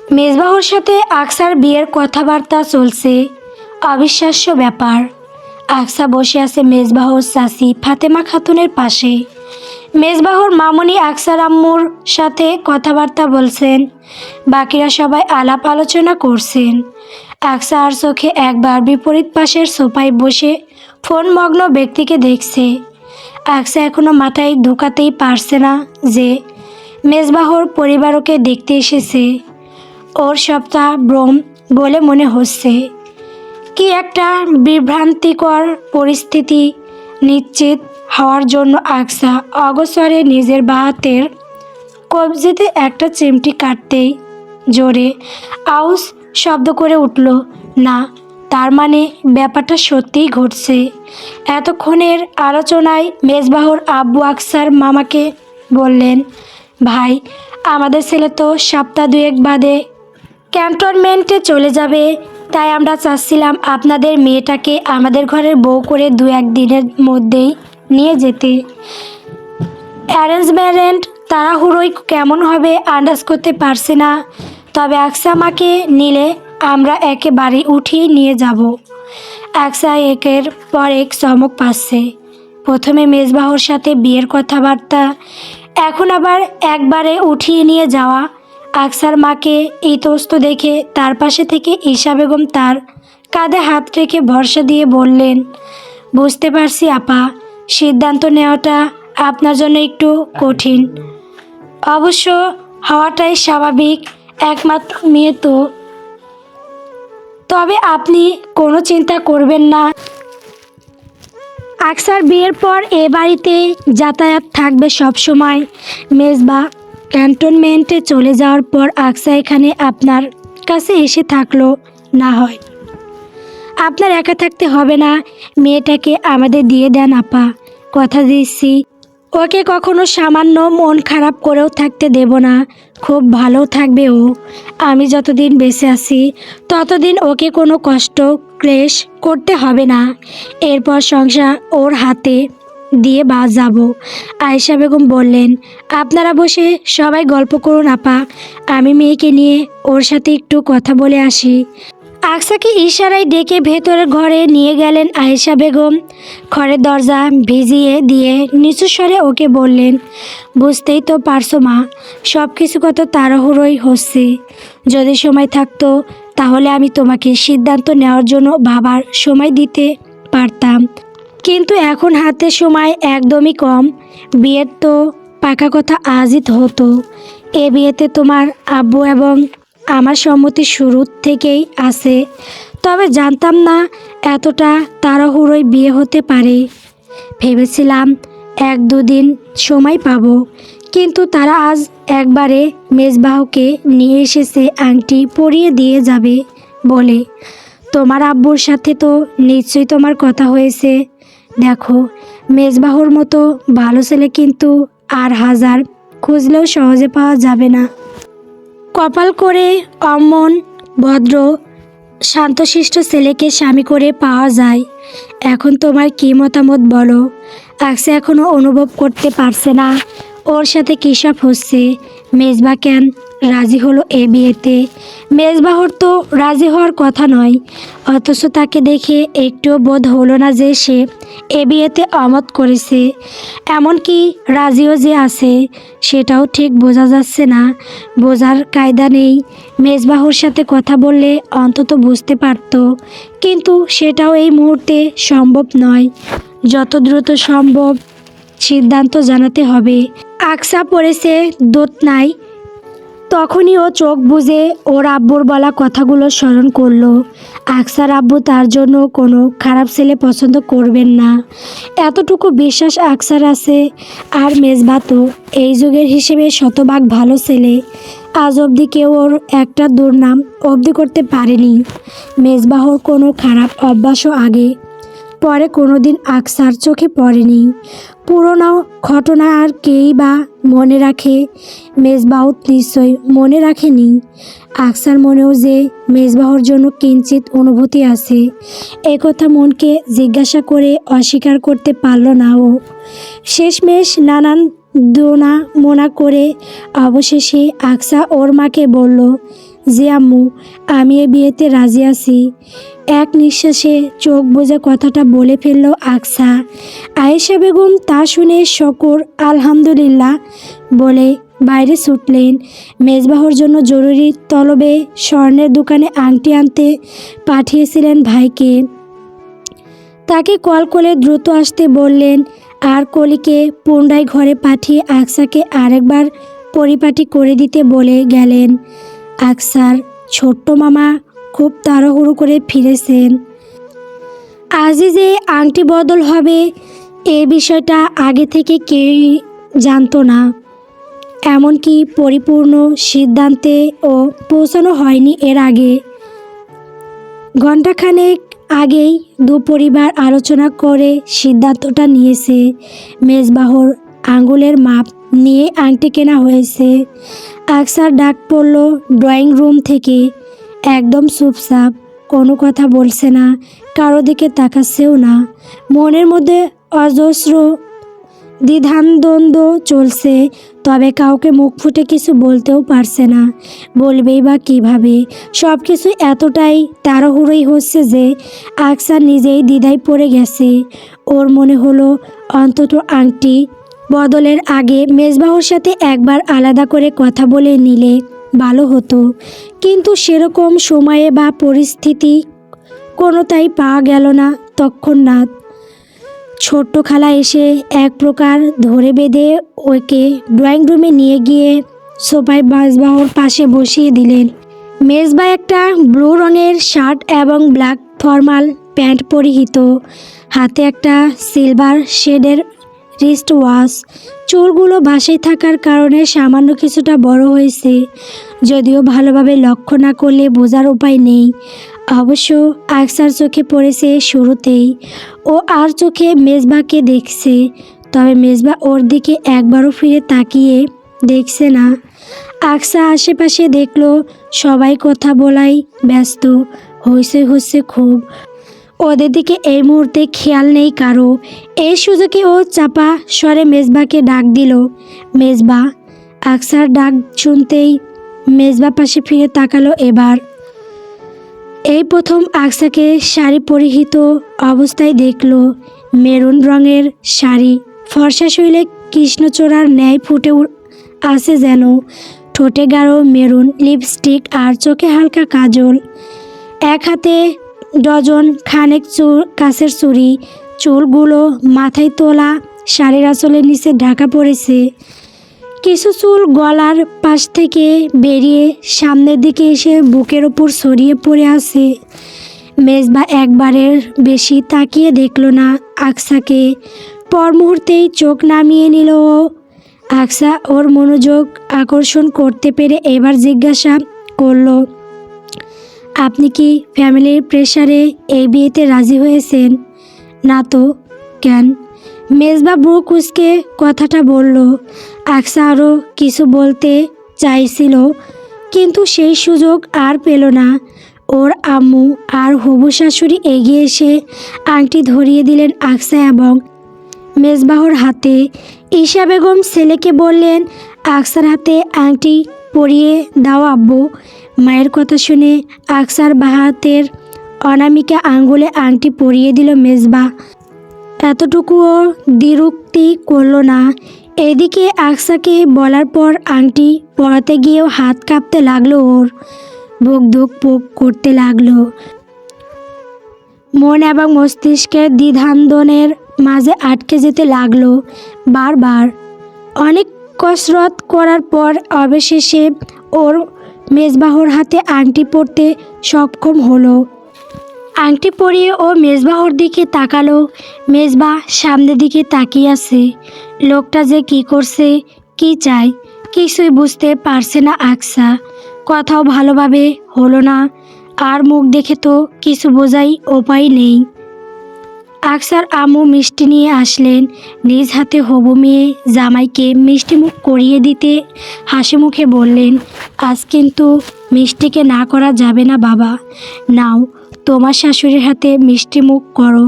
মেজবাহুর সাথে আকসার বিয়ের কথাবার্তা চলছে। অবিশ্বাস্য ব্যাপার। আকসা বসে আছে মেজবাহুর চাচি ফাতেমা খাতুনের পাশে। মেজবাহুর মামুনি আকসার আম্মুর সাথে কথাবার্তা বলছেন। বাকিরা সবাই আলাপ আলোচনা করছেন। আকসা আর চোখে একবার বিপরীত পাশের সোফায় বসে ফোন মগ্ন ব্যক্তিকে দেখছে। আকসা এখনো মাথায় ঢোকাতেই পারছে না যে মেজবাহুর পরিবার ওকে দেখতে এসেছে। ওর সবটা ভ্রম বলে মনে হচ্ছে। কি একটা বিভ্রান্তিকর পরিস্থিতি। নিশ্চিত হওয়ার জন্য আকসা অগোচরে নিজের বাঁ হাতের কবজিতে একটা চিমটি কাটতেই জোরে আউস শব্দ করে উঠল। না, তার মানে ব্যাপারটা সত্যিই ঘটছে। এতক্ষণের আলোচনায় মেজবাহুর আব্বু আকসার মামাকে বললেন, ভাই, আমাদের ছেলে তো সপ্তাহ দুয়েক বাদে ক্যান্টনমেন্টে চলে যাবে, তাই আমরা চাচ্ছিলাম আপনাদের মেয়েটাকে আমাদের ঘরের বউ করে দু এক দিনের মধ্যেই নিয়ে যেতে। অ্যারেঞ্জমেন্ট তাড়াহুড়োই কেমন হবে আন্দাজ করতে পারছি না, তবে আকসা মাকে নিলে আমরা একেবারে উঠিয়ে নিয়ে যাব। আকসা একের পর এক চমক পাচ্ছে। প্রথমে মেজবাহুর সাথে বিয়ের কথাবার্তা, এখন আবার একবারে উঠিয়ে নিয়ে যাওয়া। আকসার মাকে ইতস্ত দেখে তার পাশে থেকে ঈশা বেগম তার কাঁধে হাত রেখে ভরসা দিয়ে বললেন, বুঝতে পারছি আপা, সিদ্ধান্ত নেওয়াটা আপনার জন্য একটু কঠিন। অবশ্য হওয়াটাই স্বাভাবিক, একমাত্র মেয়ে তো। তবে আপনি কোনো চিন্তা করবেন না, আকসার বিয়ের পর এ বাড়িতে যাতায়াত থাকবে সব সময়। মেজবা ক্যান্টনমেন্টে চলে যাওয়ার পর আকসা এখানে আপনার কাছে এসে থাকলো না হয়। আপনার একা থাকতে হবে না, মেয়েটাকে আমাদের দিয়ে দেন আপা, কথা দিচ্ছি। ওকে কখনো সামান্য মন খারাপ করেও থাকতে দেব না। খুব ভালো থাকবে ও। আমি যতদিন বেঁচে আছি ততদিন ওকে কোনো কষ্ট ক্লেশ করতে হবে না। এরপর সংসার ওর হাতে দিয়ে যাব। আয়েশা বেগম বললেন, আপনারা বসে সবাই গল্প করুন আপা, আমি মেয়েকে নিয়ে ওর সাথে একটু কথা বলে আসি। আকসাকে ইশারায় ডেকে ভেতরের ঘরে নিয়ে গেলেন আয়েশা বেগম। ঘরের দরজা ভিজিয়ে দিয়ে নিচু স্বরে ওকে বললেন, বুঝতেই তো পারছো মা, সব কিছু কত তাড়াহুড়োই হচ্ছে। যদি সময় থাকতো তাহলে আমি তোমাকে সিদ্ধান্ত নেওয়ার জন্য ভাবার সময় দিতে পারতাম, কিন্তু এখন হাতে সময় একদমই কম। বিয়ের তো পাকা কথা আজই হতো। এ বিয়েতে তোমার আব্বু এবং আমার সম্মতি শুরু থেকেই আছে, তবে জানতাম না এতটা তাড়াহুড়োই বিয়ে হতে পারে। ভেবেছিলাম এক দুদিন সময় পাবো, কিন্তু তারা আজ একবারে মেজবাহুকে নিয়ে এসেছে আংটি পরিয়ে দিয়ে যাবে বলে। তোমার আব্বুর সাথে তো নিশ্চয়ই তোমার কথা হয়েছে। দেখো, মেজবাহুর মতো ভালো ছেলে কিন্তু আর হাজার খুঁজলেও সহজে পাওয়া যাবে না। কপাল করে অমন ভদ্র শান্তশিষ্ট ছেলেকে স্বামী করে পাওয়া যায়। এখন তোমার কী মতামত বলো? আকসা এখনও অনুভব করতে পারছে না ওর সাথে কী সব হচ্ছে। মেজবা কেন রাজি হলো এ বিয়েতে? মেজবাহুর তো রাজি হওয়ার কথা নয়, অথচ তাকে দেখে একটুও বোধ হলো না যে সে এ বিয়েতে অমত করেছে। এমনকি রাজিও যে আছে সেটাও ঠিক বোঝা যাচ্ছে না, বোঝার কায়দা নেই। মেজবাহুর সাথে কথা বললে অন্তত বুঝতে পারত, কিন্তু সেটাও এই মুহূর্তে সম্ভব নয়। যত দ্রুত সম্ভব সিদ্ধান্ত জানাতে হবে। আকসা পড়েছে দোতনায়। তখনই ও চোখ বুজে ওর আব্বুর বলা কথাগুলো স্মরণ করলো। আকসার আব্বু তার জন্য কোনো খারাপ ছেলে পছন্দ করবেন না, এতটুকু বিশ্বাস আকসার আছে। আর মেজবা তো এই যুগের হিসেবে শতভাগ ভালো ছেলে। আজ অবধি কেউ ওর একটা দুর্নাম অবধি করতে পারেনি। মেজবাহুর কোনো খারাপ অভ্যাসও আগে পরে কোনোদিন আকসার চোখে পড়েনি। পুরনো ঘটনা আর কেই বা মনে রাখে? মেজবাহু নিশ্চয় মনে রাখেনি। আকসার মনেও যে মেজবাহুর জন্য কিঞ্চিত অনুভূতি আছে, একথা মনকে জিজ্ঞাসা করে অস্বীকার করতে পারল না ও। শেষমেশ নানান দোনা মোনা করে অবশেষে আকসা ওর মাকে বলল যে আম্মু, আমি এ বিয়েতে রাজি আছি। এক নিঃশ্বাসে চোখ বুজে কথাটা বলে ফেলল আকসা। আয়েশা বেগম তা শুনে শকর আলহামদুলিল্লাহ বলে বাইরে ছুটলেন। মেজবাহর জন্য জরুরি তলবে স্বর্ণের দোকানে আংটি আনতে পাঠিয়েছিলেন ভাইকে। তাকে কল করে দ্রুত আসতে বললেন আর কলিকে পুনরায় ঘরে পাঠিয়ে আকসাকে আরেকবার পরিপাটি করে দিতে বলে গেলেন। আকসার ছোট্ট মামা খুব তাড়াহুড়ো করে ফিরেছেন। আজই যে আংটি বদল হবে এই বিষয়টা আগে থেকে কেউই জানতো না, এমনকি পরিপূর্ণ সিদ্ধান্তে ও পৌঁছানো হয়নি এর আগে। ঘণ্টাখানেক আগেই দুপরিবার আলোচনা করে সিদ্ধান্তটা নিয়েছে। মেজবাহর আঙ্গুলের মাপ নিয়ে আংটি কেনা হয়েছে। আকসার ডাক পড়ল ড্রয়িং রুম থেকে। একদম চুপচাপ, কোনো কথা বলছে না, কারো দিকে তাকাচ্ছেও না। মনের মধ্যে অজস্র দ্বিধাদ্বন্দ্ব চলছে, তবে কাউকে মুখ ফুটে কিছু বলতেও পারছে না। বলবেই বা কীভাবে? সব কিছু এতটাই তাড়াহুড়োই হচ্ছে যে আকসা নিজেই দ্বিধায় পড়ে গেছে। ওর মনে হলো অন্তত আংটি বদলের আগে মেজবাহর সাথে একবার আলাদা করে কথা বলে নিলে ভালো হতো, কিন্তু সেরকম সময়ে বা পরিস্থিতি কোনোটাই পাওয়া গেল না তৎক্ষণাৎ। ছোট্ট খালা এসে এক প্রকার ধরে বেঁধে ওকে ড্রয়িং রুমে নিয়ে গিয়ে সোফায় মেজবাহর পাশে বসিয়ে দিলেন। মেজবা একটা ব্লু রঙের শার্ট এবং ব্ল্যাক ফর্মাল প্যান্ট পরিহিত, হাতে একটা সিলভার শেডের রিস্ট ওয়াচ। চুলগুলো বাসায় থাকার কারণে সামান্য কিছুটা বড় হয়েছে, যদিও ভালোভাবে লক্ষ্য না করলে বোঝার উপায় নেই। অবশ্য আকসার চোখে পড়েছে শুরুতেই। ও আর চোখে মেজবাকে দেখছে, তবে মেজবা ওর দিকে একবারও ফিরে তাকিয়ে দেখছে না। আকসা আশেপাশে দেখলো সবাই কথা বলাই ব্যস্ত, হইচই হচ্ছে খুব। ওদের দিকে এই মুহূর্তে খেয়াল নেই কারো। এই সুযোগে ও চাপা স্বরে মেজবাকে ডাক দিল, মেজবা। আকসার ডাক শুনতেই মেজবা পাশে ফিরে তাকালো এবার। এই প্রথম আকসাকে শাড়ি পরিহিত অবস্থায় দেখলো। মেরুন রঙের শাড়ি, ফর্সা শৈলে কৃষ্ণচূড়ার ন্যায় ফুটে আছে যেন। ঠোঁটে গাঢ় মেরুন লিপস্টিক আর চোখে হালকা কাজল। এক হাতে ডজন খানেক কাছের চুড়ি। চুলগুলো মাথায় তোলা, শাড়ির আঁচলের নিচে ঢাকা পড়েছে। কিছু চুল গলার পাশ থেকে বেরিয়ে সামনের দিকে এসে বুকের ওপর ছড়িয়ে পড়ে আছে। মেজবা একবারের বেশি তাকিয়ে দেখল না আকসাকে। পর মুহূর্তেই চোখ নামিয়ে নিল ও। আকসা ওর মনোযোগ আকর্ষণ করতে পেরে এবার জিজ্ঞাসা করল, আপনি কি ফ্যামিলির প্রেসারে এই বিয়েতে রাজি হয়েছেন? না তো, কেন? মেজবা ব্রু কুঁচকে কথাটা বলল। আকসা আরও কিছু বলতে চাইছিল, কিন্তু সেই সুযোগ আর পেল না। ওর আম্মু আর হবু শাশুড়ি এগিয়ে এসে আংটি ধরিয়ে দিলেন আকসা এবং মেজবাহর হাতে। ঈশা বেগম ছেলেকে বললেন, আকসার হাতে আংটি পরিয়ে দাও আব্বু। মায়ের কথা শুনে আকসার বাঁ হাতের অনামিকা আঙ্গুলে আংটি পরিয়ে দিল মেজবা। এতটুকুও দ্বিরুক্তি করল না। এদিকে আকসাকে বলার পর আংটি পরাতে গিয়েও হাত কাঁপতে লাগলো ওর। বুক ধুক পুক করতে লাগলো। মন এবং মস্তিষ্কের দ্বিধাদ্বন্দ্বের মাঝে আটকে যেতে লাগলো বারবার। অনেক কসরত করার পর অবশেষে ওর মেজবাহর হাতে আংটি পরতে সক্ষম হলো। আংটি পরিয়ে ও মেজবাহর দিকে তাকালো। মেজবা সামনের দিকে তাকিয়ে আছে। লোকটা যে কি করছে, কি চায়, কিছুই বুঝতে পারছে না আকসা। কথাও ভালোভাবে হলো না, আর মুখ দেখে তো কিছু বোঝাই উপায় নেই। আকসার আম্মু মিষ্টি নিয়ে আসলেন। নিজ হাতে হবু মেয়ে জামাইকে মিষ্টি মুখ করিয়ে দিতে হাসি মুখে বললেন, আজ কিন্তু মিষ্টিকে না করা যাবে না বাবা। নাও, তোমার শাশুড়ির হাতে মিষ্টি মুখ করো।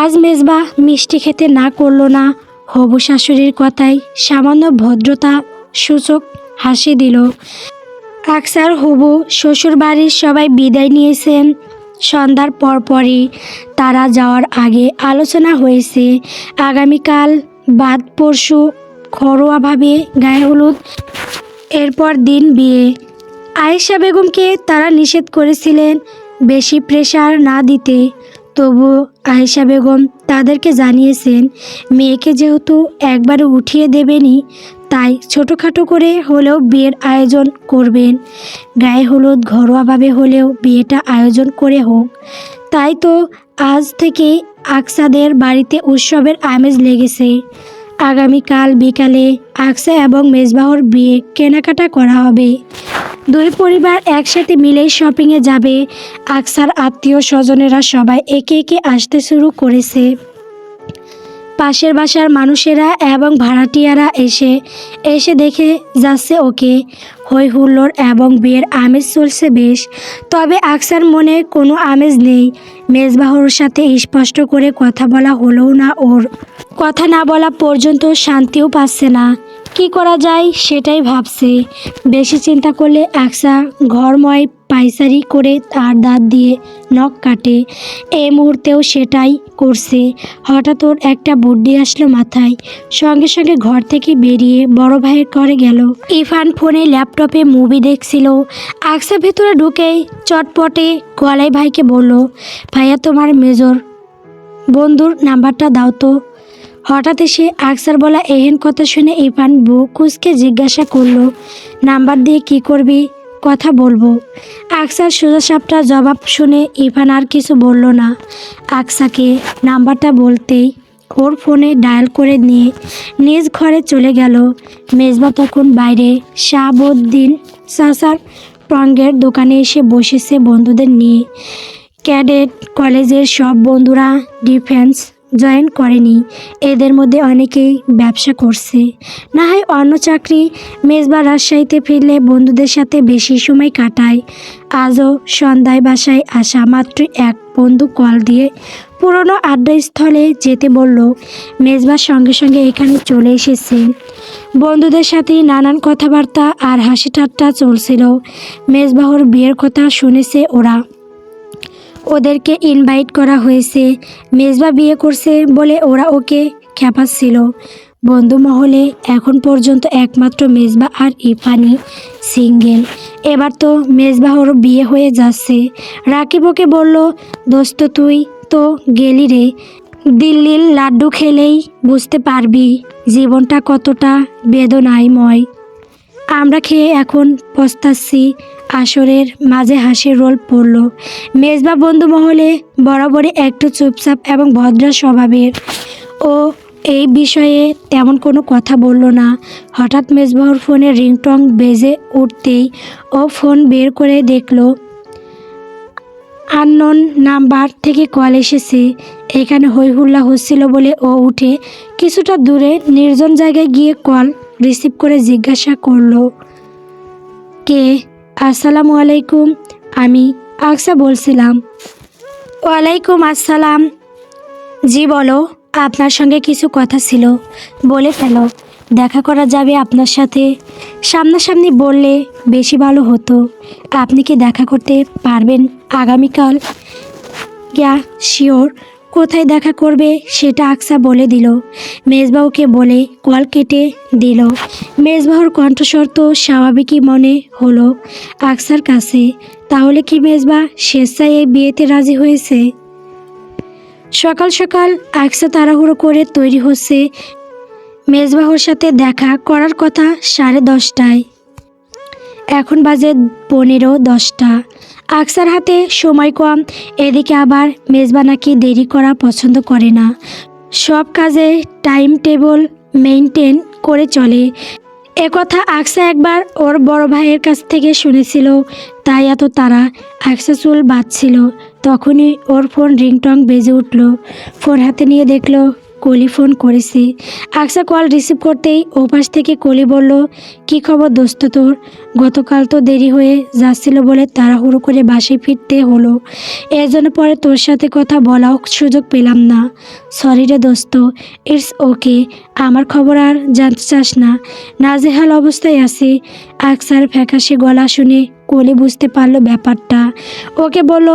আজ মেজবা মিষ্টি খেতে না করলো না। হবু শাশুড়ির কথায় সামান্য ভদ্রতা সূচক হাসি দিল। আকসার হবু শ্বশুর বাড়ির সবাই বিদায় নিয়েছেন। সন্ধ্যার পরপরই তারা যাওয়ার আগে আলোচনা হয়েছে আগামীকাল বাদ পরশু ঘরোয়াভাবে গায়ে হলুদ, এরপর দিন বিয়ে। আয়েশা বেগমকে তারা নিষেধ করেছিলেন বেশি প্রেশার না দিতে, তবু আয়েশা বেগম তাদেরকে জানিয়েছেন মেয়েকে যেহেতু একবারে উঠিয়ে দেবেনই, তাই ছোটোখাটো করে হলেও বিয়ের আয়োজন করবেন। গায়ে হলুদ ঘরোয়াভাবে হলেও বিয়েটা আয়োজন করে হোক। তাই তো আজ থেকেই আকসাদের বাড়িতে উৎসবের আমেজ লেগেছে। আগামীকাল বিকালে আকসা এবং মেজবাহর বিয়ে কেনাকাটা করা হবে। দুই পরিবার একসাথে মিলেই শপিংয়ে যাবে। আকসার আত্মীয় স্বজনেরা সবাই একে একে আসতে শুরু করেছে। পাশের বাসার মানুষেরা এবং ভাড়াটিয়ারা এসে দেখে যাচ্ছে ওকে। হই হুল্লোড় এবং বিয়ের আমেজ চলছে বেশ, তবে আকসার মনে কোনো আমেজ নেই। মেজবাহর সাথে স্পষ্ট করে কথা বলা হলেও না, ওর কথা না বলা পর্যন্ত শান্তিও পাচ্ছে না। কি করা যায় সেটাই ভাবছে। বেশি চিন্তা করলে আকসা ঘরময় পায়চারি করে তার দাঁত দিয়ে নখ কাটে। এই মুহূর্তেও সেটাই করছে। হঠাৎ ওর একটা বুদ্ধি আসলো মাথায়। সঙ্গে সঙ্গে ঘর থেকে বেরিয়ে বড় ভাইয়ের ঘরে গেল। ইরফান ফোনে ল্যাপটপে মুভি দেখছিল। আকসা ভেতরে ঢুকেই চটপটে গলায় ভাইকে বলল, ভাইয়া তোমার মেজর বন্ধুর নাম্বারটা দাও তো। হঠাৎ এসে আকসার বলা এহেন কথা শুনে ইরফান বুক কুঁচকে জিজ্ঞাসা করলো, নাম্বার দিয়ে কি করবি? কথা বলবো। আকসার সোজাসাপটা জবাব শুনে ইরফান আর কিছু বলল না। আকসাকে নাম্বারটা বলতেই ওর ফোনে ডায়াল করে নিয়ে নিজ ঘরে চলে গেল। মেজবা তখন বাইরে শাহাবুদ্দিন চাচার রঙের দোকানে এসে বসেছে বন্ধুদের নিয়ে। ক্যাডেট কলেজের সব বন্ধুরা ডিফেন্স জয়েন করেনি। এদের মধ্যে অনেকেই ব্যবসা করছে, না হয় অন্য চাকরি। মেজবা রাজশাহীতে ফিরলে বন্ধুদের সাথে বেশি সময় কাটায়। আজও সন্ধ্যায় বাসায় আসা মাত্র এক বন্ধু কল দিয়ে পুরনো আড্ডাস্থলে যেতে বলল। মেজবার সঙ্গে সঙ্গে এখানে চলে এসেছে। বন্ধুদের সাথে নানান কথাবার্তা আর হাসি ঠাট্টা চলছিল। মেজবাহর বিয়ের কথা শুনেছে ওরা, ওদেরকে ইনভাইট করা হয়েছে। মেজবা বিয়ে করছে বলে ওরা ওকে খেপাচ্ছিল। বন্ধু মহলে এখন পর্যন্ত একমাত্র মেজবা আর ইরফানই সিঙ্গেল। এবার তো মেজবাহরও বিয়ে হয়ে যাচ্ছে। রাকিব ওকে বলল, দোস্ত তুই তো গেলি রে, দিল্লির লাড্ডু খেলেই বুঝতে পারবি জীবনটা কতটা বেদনাময়। আমরা খেয়ে এখন পস্তাচ্ছি। আসরের মাঝে হাসির রোল পড়ল। মেজবা বন্ধু মহলে বরাবরই একটু চুপচাপ এবং ভদ্র স্বভাবের। ও এই বিষয়ে তেমন কোনো কথা বলল না। হঠাৎ মেজবাহর ফোনে রিংটং বেজে উঠতেই ও ফোন বের করে দেখল আননোন নাম্বার থেকে কল এসেছে। এখানে হইহুল্লা হচ্ছিল বলে ও উঠে কিছুটা দূরে নির্জন জায়গায় গিয়ে কল রিসিভ করে জিজ্ঞাসা করলো, কে? আসসালামু আলাইকুম, আমি আকসা বলছিলাম। ওয়ালাইকুম আসসালাম। জি বলো, আপনার সঙ্গে কিছু কথা ছিল। বলে ফেলো, দেখা করা যাবে আপনার সাথে। সামনাসামনি বললে বেশি ভালো হতো। আপনি কি দেখা করতে পারবেন আগামীকাল? Yeah sure. কোথায় দেখা করবে সেটা আকসা বলে দিল। মেজবাহকে বলে কল কেটে দিল। মেজবাহর কণ্ঠস্বর তো স্বাভাবিকই মনে হলো আকসার কাছে। তাহলে কি মেজবা স্বেচ্ছায় এই বিয়েতে রাজি হয়েছে? সকাল সকাল আকসা তাড়াহুড়ো করে তৈরি হচ্ছে। মেজবাহর সাথে দেখা করার কথা 10:30টায়। এখন বাজে 15:10। আকসার হাতে সময় কম। এদিকে আবার মেজবা নাকি দেরি করা পছন্দ করে না। সব কাজে টাইম টেবল মেনটেন করে চলে। একথা আকসা একবার ওর বড় ভাইয়ের কাছ থেকে শুনেছিল, তাই এত তারা। আকসা চুল বাঁধছিল, তখনই ওর ফোন রিংটং বেজে উঠল। ফোন হাতে নিয়ে দেখলো কলি ফোন করেছে। আকসা কল রিসিভ করতেই ওপাশ থেকে কলি বলল, কি খবর দোস্ত তোর? গতকাল তো দেরি হয়ে যাচ্ছিল বলে তাড়াহুড়ো করে বাসায় ফিরতে হলো, এর জন্য পরে তোর সাথে কথা বলাও সুযোগ পেলাম না। সরি রে দোস্ত, ইটস ওকে। আমার খবর আর জানতে চাস না? নাজেহাল অবস্থায় আছি। আকসার ফ্যাকাশে গলা শুনে কলি বুঝতে পারলো ব্যাপারটা। ওকে বলল,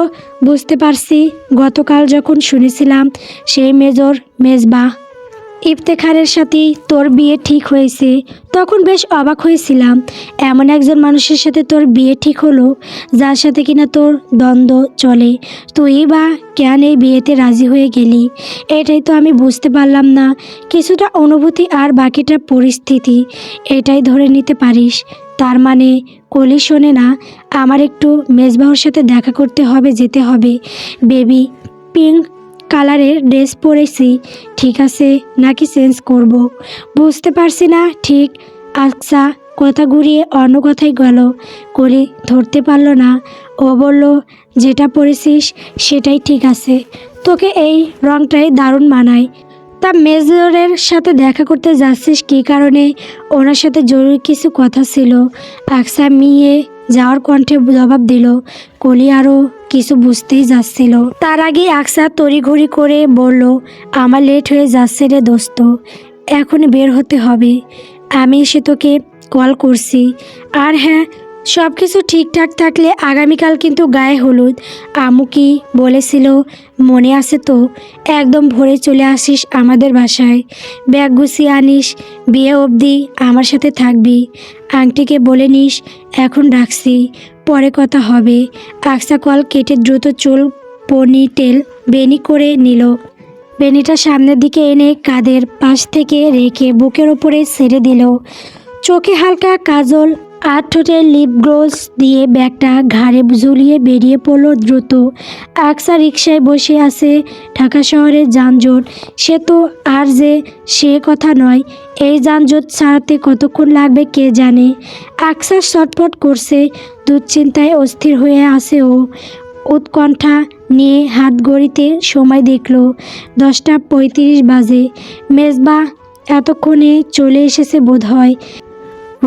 বুঝতে পারছি। গতকাল যখন শুনেছিলাম সেই মেজবা ইফতেখারের সাথে তোর বিয়ে ঠিক হয়েছে, তখন বেশ অবাক হয়েছিলাম। এমন একজন মানুষের সাথে তোর বিয়ে ঠিক হলো যার সাথে কিনা তোর দ্বন্দ্ব চলে, তুই বা কেন এই বিয়েতে রাজি হয়ে গেলি? এটাই তো আমি বুঝতে পারলাম না। কিছুটা অনুভূতি আর বাকিটা পরিস্থিতি, এটাই ধরে নিতে পারিস। তার মানে কলি শোনে না, আমার একটু মেজবাহর সাথে দেখা করতে হবে, যেতে হবে। বেবি পিঙ্ক কালারের ড্রেস পরেছি, ঠিক আছে নাকি চেঞ্জ করব বুঝতে পারছি না ঠিক। আকসা কথা ঘুরিয়ে অন্য কথাই গেল। কলি ধরতে পারল না। ও বলল, যেটা পরেছিস সেটাই ঠিক আছে, তোকে এই রংটাই দারুণ মানায়। তা মেজরের সাথে দেখা করতে যাচ্ছিস কী কারণে? ওনার সাথে জরুরি কিছু কথা ছিল। আকসা মিয়ে যাওয়ার কণ্ঠে জবাব দিল। কলি আরও কিছু বুঝতেই যাচ্ছিল, তার আগেই আকসা তড়িঘড়ি করে বলল, আমার লেট হয়ে যাচ্ছে রে দোস্ত, এখন বের হতে হবে। আমি এসে তোকে কল করছি। আর হ্যাঁ, সব কিছু ঠিকঠাক থাকলে আগামীকাল কিন্তু গায়ে হলুদ। আমু কি বলেছিল মনে আছে তো? একদম ভোরে চলে আসিস আমাদের বাসায়, ব্যাগ গুছিয়ে আনিস, বিয়ে অবধি আমার সাথে থাকবি। আংটিকে বলে নিস এখন রাখছি, পরে কথা হবে। আকসা কল কেটে দ্রুত চুল পনিটেল বেনি করে নিল। বেনিটা সামনের দিকে এনে কাঁধের পাশ থেকে রেখে বুকের ওপরে ছেড়ে দিল। চোখে হালকা কাজল আর ঠোঁটে লিপ গ্লোস দিয়ে ব্যাগটা ঘাড়ে ঝুলিয়ে বেরিয়ে পড়ল দ্রুত। আকসা রিকশায় বসে আছে। ঢাকা শহরের যানজট, সে তো আর যে সে কথা নয়, এই যানজট ছাড়াতে কতক্ষণ লাগবে কে জানে। আকসা ছটফট করছে, দুশ্চিন্তায় অস্থির হয়ে আছে ও। উৎকণ্ঠা নিয়ে হাত ঘড়িতে সময় দেখল 10:35 বাজে। মেজবা এতক্ষণে চলে এসেছে বোধহয়।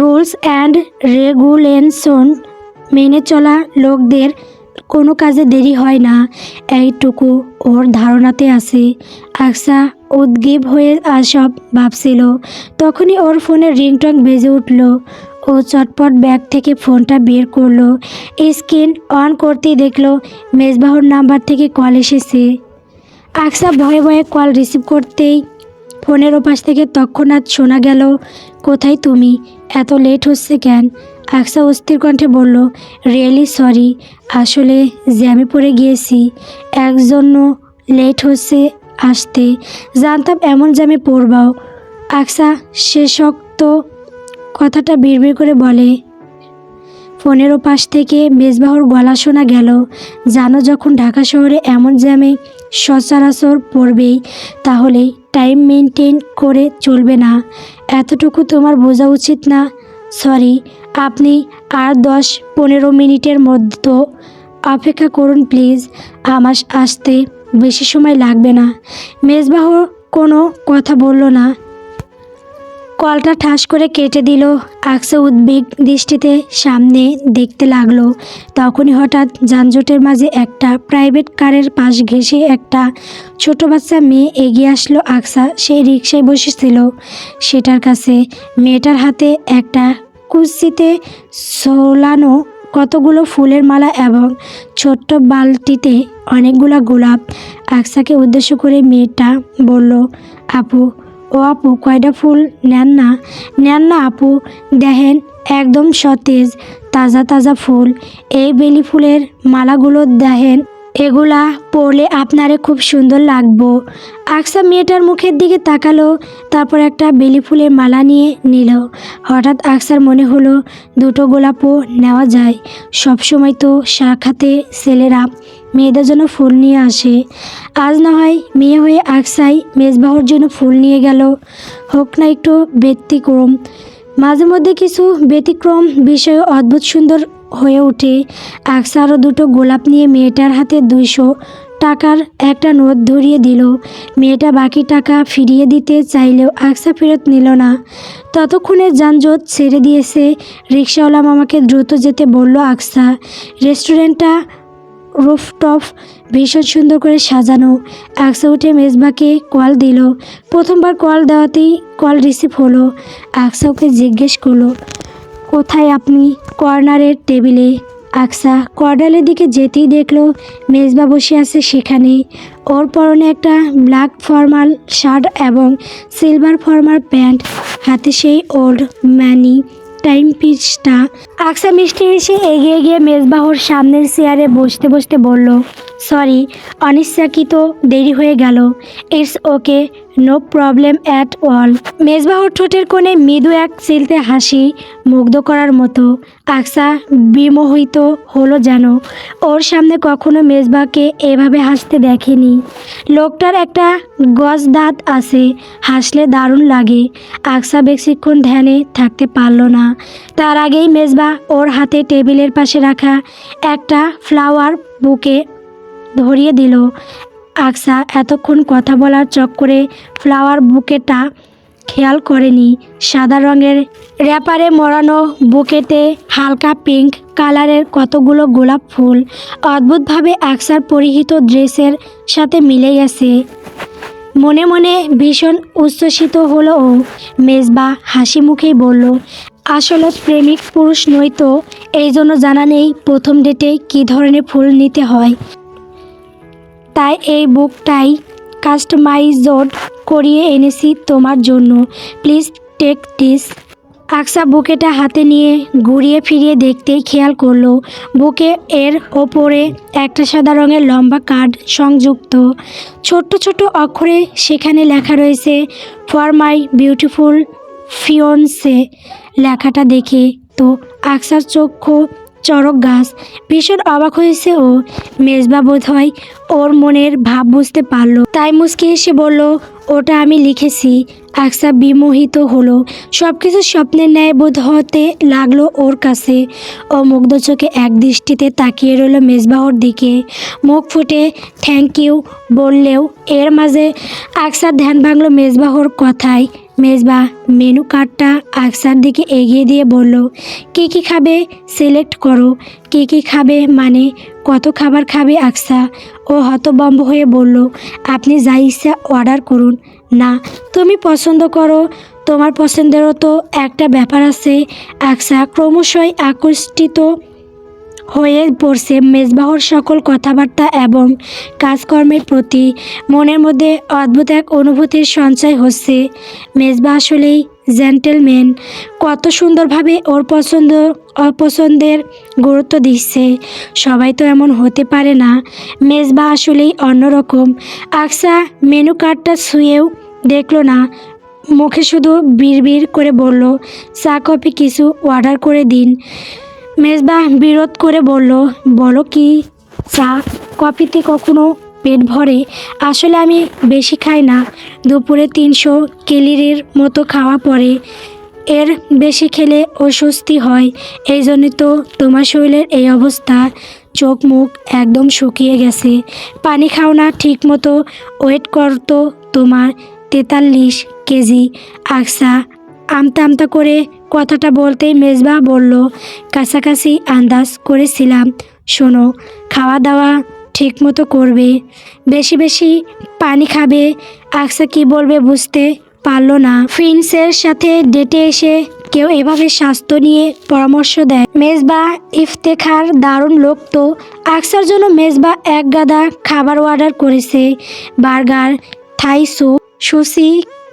রুলস অ্যান্ড রেগুলেশন মেনে চলা লোকদের কোনো কাজে দেরি হয় না, এইটুকু ওর ধারণাতে আছে। আকসা উদ্গ্রীব হয়ে সব ভাবছিল, তখনই ওর ফোনের রিংটং বেজে উঠল। ও চটপট ব্যাগ থেকে ফোনটা বের করলো। স্ক্রিন অন করতেই দেখলো মেজবাহুর নাম্বার থেকে কল এসেছে। আকসা ভয়ে ভয়ে কল রিসিভ করতেই ফোনের ওপাশ থেকে তৎক্ষণাৎ শোনা গেল, কোথায় তুমি? এত লেট হচ্ছে কেন? আকসা অস্থির কণ্ঠে বলল, রিয়েলি সরি, আসলে জ্যামে পড়ে গিয়েছি, একজন্য লেট হচ্ছে আসতে। জানতাম এমন জ্যামে পড়বাও। আকসা শেষোক্ত কথাটা বিড়বিড় করে বলে। ফোনের ওপাশ থেকে মেজবাহুর গলা শোনা গেল, জানো যখন ঢাকা শহরে এমন জ্যামে সচরাচর পড়বেই, তাহলে টাইম মেনটেন করে চলবে না, এতটুকু তোমার বোঝা উচিত না? সরি, আপনি আর 10-15 মিনিটের মধ্যে অপেক্ষা করুন প্লিজ, আমার আসতে বেশি সময় লাগবে না। মেজবাহু কোনো কথা বলল না, কলটা ঠাস করে কেটে দিল। আকসা উদ্বিগ দৃষ্টিতে সামনে দেখতে লাগলো। তখনই হঠাৎ যানজটের মাঝে একটা প্রাইভেট কারের পাশ ঘেঁষে একটা ছোট বাচ্চা মেয়ে এগিয়ে আসলো। আকসা সেই রিকশায় বসেছিল সেটার কাছে। মেয়েটার হাতে একটা কুচিতে ঝোলানো কতগুলো ফুলের মালা এবং ছোট্ট বালতিতে অনেকগুলো গোলাপ। আকসাকে উদ্দেশ্য করে মেয়েটা বলল, আপু, ও আপু, কয়টা ফুল নেন না আপু, দেখেন একদম সতেজ তাজা তাজা ফুল, এই বেলি ফুলের মালাগুলো দেখেন, এগুলা পরলে আপনারে খুব সুন্দর লাগবো। আকসা মেয়েটার মুখের দিকে তাকালো, তারপর একটা বেলি ফুলের মালা নিয়ে নিল। হঠাৎ আকসার মনে হলো দুটো গোলাপও নেওয়া যায়, সবসময় তো সাক্ষাতে ছেলেরা মেয়েদের জন্য ফুল নিয়ে আসে, আজ না হয় মেয়ে হয়ে আকসাই মেজবাহুর জন্য ফুল নিয়ে গেল। হোক না একটু ব্যতিক্রম, মাঝে মধ্যে কিছু ব্যতিক্রম বিষয় অদ্ভুত সুন্দর হয়ে ওঠে। আকসা আরও দুটো গোলাপ নিয়ে মেয়েটার হাতে 200 টাকার একটা নোট ধরিয়ে দিল। মেয়েটা বাকি টাকা ফিরিয়ে দিতে চাইলেও আকসা ফেরত নিল না। ততক্ষণে যানজট ছেড়ে দিয়েছে। রিক্সাওয়ালা মামাকে দ্রুত যেতে বলল আকসা। রেস্টুরেন্টটা রুফটপ ভীষণ সুন্দর করে সাজানো। আকসা উঠে মেজবাকে কল দিল। প্রথমবার কল দেওয়াতেই কল রিসিভ হলো। আকসা ওকে জিজ্ঞেস করলো, কোথায় আপনি? কর্নারের টেবিলে। আকসা কর্নারের দিকে যেতেই দেখলো মেজবা বসে আছে সেখানে। ওর পরনে একটা ব্ল্যাক ফর্মাল শার্ট এবং সিলভার ফর্মাল প্যান্ট, হাতে সেই ওল্ড ম্যানি টাইম পিসটা। আকসা মিষ্টি এসে এগিয়ে গিয়ে মেজবাহর সামনের চেয়ারে বসতে বসতে বলল, সরি, অনিচ্ছাকৃত দেরি হয়ে গেল। It's okay, no problem at all. মেজবাহর ঠোঁটের কোণে মৃদু এক চিলতে হাসি, মুগ্ধ করার মতো। আকসা বিমোহিত হলো যেন। ওর সামনে কখনো মেজবাকে এভাবে হাসতে দেখেনি। লোকটার একটা গজ দাঁত আছে, হাসলে দারুণ লাগে। আকসা বেশিক্ষণ ধ্যানে থাকতে পারল না। তার আগেই মেজবা ওর হাতে টেবিলের পাশে রাখা একটা ফ্লাওয়ার বুকে ধরিয়ে দিল। আকসা এতক্ষণ কথা বলার চক্করে ফ্লাওয়ার বুকেটা খেয়াল করেনি। সাদা রঙের র্যাপারে মোড়ানো বুকেতে হালকা পিঙ্ক কালারের কতগুলো গোলাপ ফুল অদ্ভুতভাবে আকসার পরিহিত ড্রেসের সাথে মিলে গেছে। মনে মনে ভীষণ উচ্ছ্বসিত হলো ও। মেজবা হাসি মুখেই বলল, আসলে প্রেমিক পুরুষ নই তো, এই জন্য জানা নেই প্রথম ডেটে কী ধরনের ফুল নিতে হয়। তাই এই বুকটাই কাস্টমাইজড করিয়ে এনেছি তোমার জন্য। Please take this. আকসা বুকেটা হাতে নিয়ে ঘুরিয়ে ফিরিয়ে দেখতেই খেয়াল করলো বুকে এর ওপরে একটা সাদা রঙের লম্বা কার্ড সংযুক্ত। ছোট্ট ছোট্ট অক্ষরে সেখানে লেখা রয়েছে, ফর মাই বিউটিফুল ফিয়ন্সে। লেখাটা দেখে তো আকসার চক্ষু চড়ক গাছ। ভীষণ অবাক হয়েছে ও। মেজবা বোধহয় ওর মনের ভাব বুঝতে পারলো, তাই মুচকি এসে বলল, ওটা আমি লিখেছি। আকসা বিমোহিত হলো। সব কিছু স্বপ্নের ন্যায় বোধ হতে লাগলো ওর কাছে। ও মুগ্ধ চোখে এক দৃষ্টিতে তাকিয়ে রইল মেজবাহর দিকে। মুখ ফুটে থ্যাংক ইউ বললেও এর মাঝে আকসার ধ্যান ভাঙল মেজবাহর কথায়। মেজবা মেনু কার্ডটা আকসার দিকে এগিয়ে দিয়ে বলল, কী কী খাবে সিলেক্ট করো। কী কী খাবে মানে কত খাবার খাবে? আকসা ও হতভম্ব হয়ে বলল, আপনি যা ইচ্ছা অর্ডার করুন। না, তুমি পছন্দ করো। তোমার পছন্দেরও তো একটা ব্যাপার আছে। আকসা ক্রমশই আকর্ষিত হয়ে পড়ছে মেজবাহর সকল কথাবার্তা এবং কাজকর্মের প্রতি। মনের মধ্যে অদ্ভুত এক অনুভূতির সঞ্চয় হচ্ছে। মেজবা আসলেই জেন্টেলম্যান। কত সুন্দরভাবে ওর পছন্দ অপছন্দের গুরুত্ব দিচ্ছে। সবাই তো এমন হতে পারে না। মেজবা আসলেই অন্যরকম। আকসা মেনু কার্ডটা ছুঁয়েও দেখলো না, মুখে শুধু বিড়বিড় করে বলল, চা কফি কিছু অর্ডার করে দিন। মেজবা বিরোধ করে বলল, বলো কি, চা কফিতে কখনো পেট ভরে? আসলে আমি বেশি খাই না। দুপুরে 300 ক্যালোরির মতো খাওয়া পড়ে। এর বেশি খেলে অস্বস্তি হয়। এই জন্যই তো তোমার শরীরের এই অবস্থা। চোখ মুখ একদম শুকিয়ে গেছে। পানি খাও না ঠিক মতো। ওয়েট করতো তোমার 43 কেজি। আকসা আমতা আমতা করে কথাটা বলতেই মেজবা বলল, কাছাকাছি আন্দাজ করেছিলাম। শোনো, খাওয়া দাওয়া ঠিক মতো করবে, বেশি বেশি পানি খাবে। আকসা কি বলবে বুঝতে পারল না। ফ্রেন্ডসের সাথে ডেটে এসে কেউ এভাবে স্বাস্থ্য নিয়ে পরামর্শ দেয়? মেজবা ইফতেখার দারুণ লোক তো। আকসার জন্য মেজবা এক গাদা খাবার অর্ডার করেছে। Burger, Thai soup, sushi,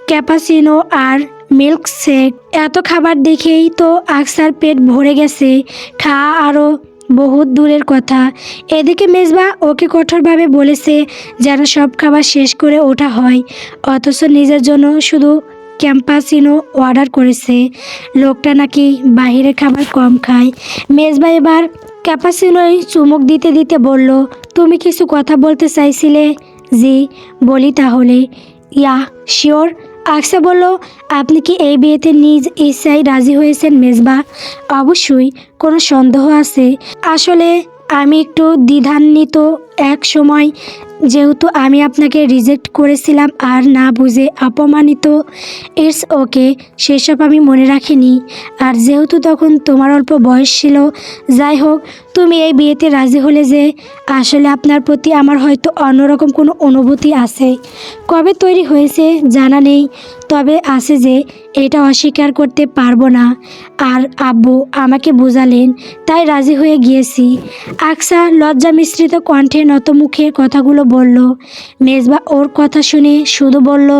cappuccino আর মিল্ক শেক। এত খাবার দেখেই তো আকসার পেট ভরে গেছে। খাওয়া আরও বহুত দূরের কথা। এদিকে মেজবা ওকে কঠোরভাবে বলেছে যেন সব খাবার শেষ করে ওঠা হয়, অথচ নিজের জন্য শুধু ক্যাপাচিনো অর্ডার করেছে। লোকটা নাকি বাহিরের খাবার কম খায়। মেজবা এবার ক্যাপাচিনোয় চুমুক দিতে দিতে বলল, তুমি কিছু কথা বলতে চাইছিলে? জি, বলি তাহলে। Yeah sure. আকসা বলল, আপনি কি এই বিয়েতে নিজ ইচ্ছায় রাজি হয়েছেন মেজবা? অবশ্যই। কোনো সন্দেহ আছে? আসলে আমি একটু দ্বিধান্বিত। এক সময় যেহেতু আমি আপনাকে রিজেক্ট করেছিলাম আর না বুঝে অপমানিত, ইটস ওকে, সেসব আমি মনে রাখিনি। আর যেহেতু তখন তোমার অল্প বয়স ছিল, যাই হোক, তুমি এই বিয়েতে রাজি হলে যে আসলে আপনার প্রতি আমার হয়তো অন্যরকম কোনো অনুভূতি আছে। কবে তৈরি হয়েছে জানা নেই, তবে আছে যে এটা অস্বীকার করতে পারবো না। আর আব্বু আমাকে বোঝালেন, তাই রাজি হয়ে গিয়েছি। আকসা লজ্জা মিশ্রিত কণ্ঠে নত মুখে কথাগুলো বলল। মেজবা ওর কথা শুনে শুধু বলল,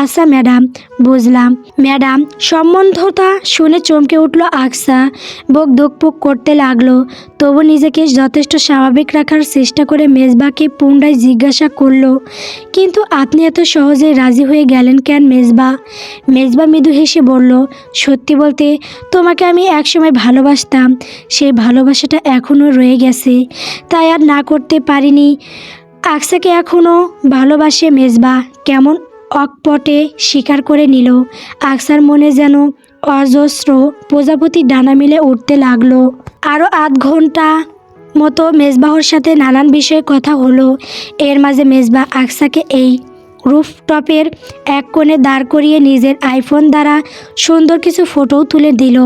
আচ্ছা ম্যাডাম, বুঝলাম। ম্যাডাম সম্বন্ধটা শুনে চমকে উঠল আকসা, বুক ধুকপুক করতে লাগলো। তবু নিজেকে যথেষ্ট স্বাভাবিক রাখার চেষ্টা করে মেজবাকে পুনরায় জিজ্ঞাসা করলো, কিন্তু আপনি এত সহজে রাজি হয়ে গেলেন কেন মেজবা? মেজবা মৃদু হেসে বলল, সত্যি বলতে তোমাকে আমি একসময় ভালোবাসতাম, সেই ভালোবাসাটা এখনও রয়ে গেছে, তাই আর না করতে পারিনি। আকসাকে এখনও ভালোবাসে মেজবা কেমন অকপটে স্বীকার করে নিল। আকসার মনে যেন অজস্র প্রজাপতি ডানা মিলে উঠতে লাগলো। আরও আধ ঘন্টা মতো মেজবাহর সাথে নানান বিষয়ে কথা হলো। এর মাঝে মেজবা আকসাকে এই রুফটপের এক কোণে দাঁড় করিয়ে নিজের আইফোন দ্বারা সুন্দর কিছু ফটোও তুলে দিল।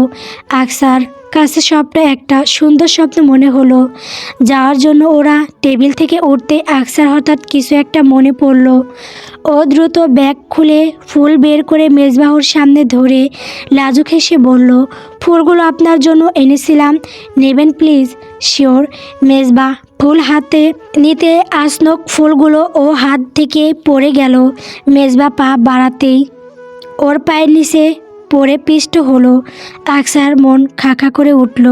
আকসার কাছে সবটা একটা সুন্দর স্বপ্ন মনে হলো। যাওয়ার জন্য ওরা টেবিল থেকে উঠতে আকসার হঠাৎ কিছু একটা মনে পড়ল। ও দ্রুত ব্যাগ খুলে ফুল বের করে মেজবাহুর সামনে ধরে লাজুক হেসে বলল, ফুলগুলো আপনার জন্য এনেছিলাম, নেবেন প্লিজ? শিওর। মেজবা ফুল হাতে নিতে আসনক ফুলগুলো ও হাত থেকে পড়ে গেল। মেজবা পা বাড়াতেই ওর পায়ের নিচে পড়ে পিষ্ট হলো। আকসার মন খাঁখা করে উঠল।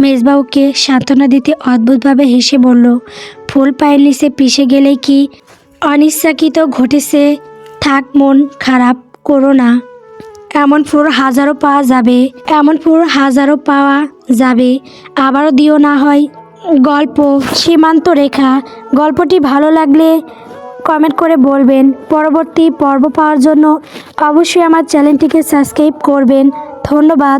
মেজবা ওকে সান্ত্বনা দিতে অদ্ভুতভাবে হেসে বলল, ফুল পায়ের নিচে পিষে গেলে কি অনিচ্ছাকৃত ঘটেছে? থাক, মন খারাপ করো না, এমন ফুল হাজারো পাওয়া যাবে, এমন ফুল হাজারো পাওয়া যাবে, আবারও দিও না হয়। গল্প সীমান্ত রেখা। গল্পটি ভালো লাগলে কমেন্ট করে বলবেন। পরবর্তী পর্ব পাওয়ার জন্য অবশ্যই আমার চ্যানেলটিকে সাবস্ক্রাইব করবেন। ধন্যবাদ।